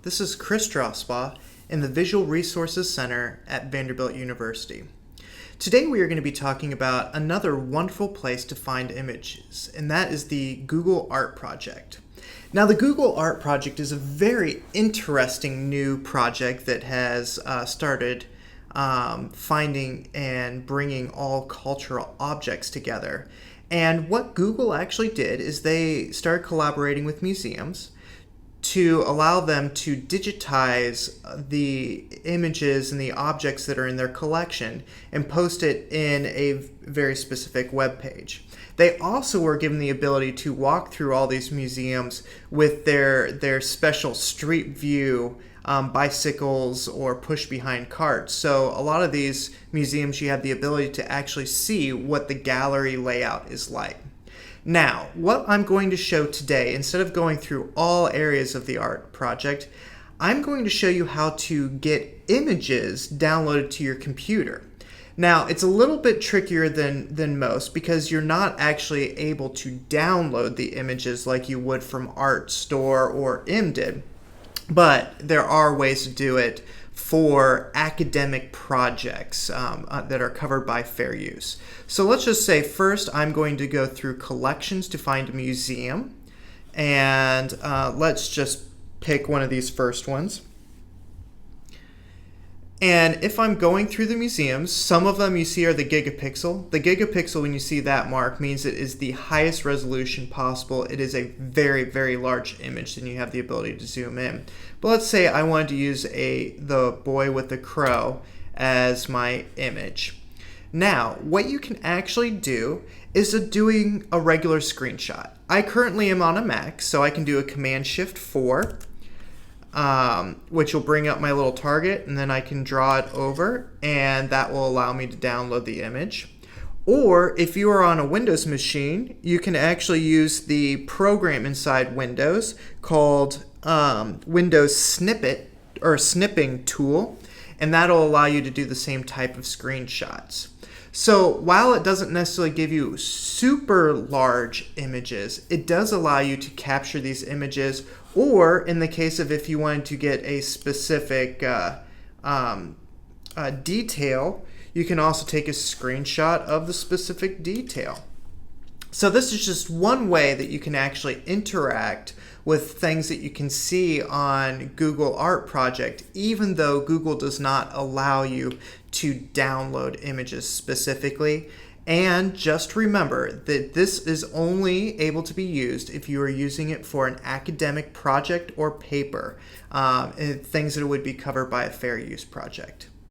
This is Chris Drosbaugh in the Visual Resources Center at Vanderbilt University. Today we are going to be talking about another wonderful place to find images, and that is the Google Art Project. Now, the Google Art Project is a very interesting new project that has started finding and bringing all cultural objects together. And what Google actually did is they started collaborating with museums to allow them to digitize the images and the objects that are in their collection and post it in a very specific web page. They also were given the ability to walk through all these museums with their special street view bicycles or push behind carts. So a lot of these museums, you have the ability to actually see what the gallery layout is like. Now, what I'm going to show today, instead of going through all areas of the art project, I'm going to show you how to get images downloaded to your computer. Now, it's a little bit trickier than most because you're not actually able to download the images like you would from Artstor or Imdb. But there are ways to do it for academic projects that are covered by fair use. So let's just say first I'm going to go through collections to find a museum. And let's just pick one of these first ones. And if I'm going through the museums, some of them you see are the gigapixel. The gigapixel, when you see that mark, means it is the highest resolution possible. It is a very, very large image, and you have the ability to zoom in. But let's say I wanted to use the boy with the crow as my image. Now, what you can actually do is doing a regular screenshot. I currently am on a Mac, so I can do a Command-Shift-4. Which will bring up my little target, and then I can draw it over, and that will allow me to download the image. Or if you are on a Windows machine, you can actually use the program inside Windows called Windows Snippet or Snipping Tool, and that'll allow you to do the same type of screenshots. So while it doesn't necessarily give you super large images, it does allow you to capture these images, or in the case of if you wanted to get a specific detail, you can also take a screenshot of the specific detail. So this is just one way that you can actually interact with things that you can see on Google Art Project, even though Google does not allow you to download images specifically. And just remember that this is only able to be used if you are using it for an academic project or paper, things that would be covered by a fair use project.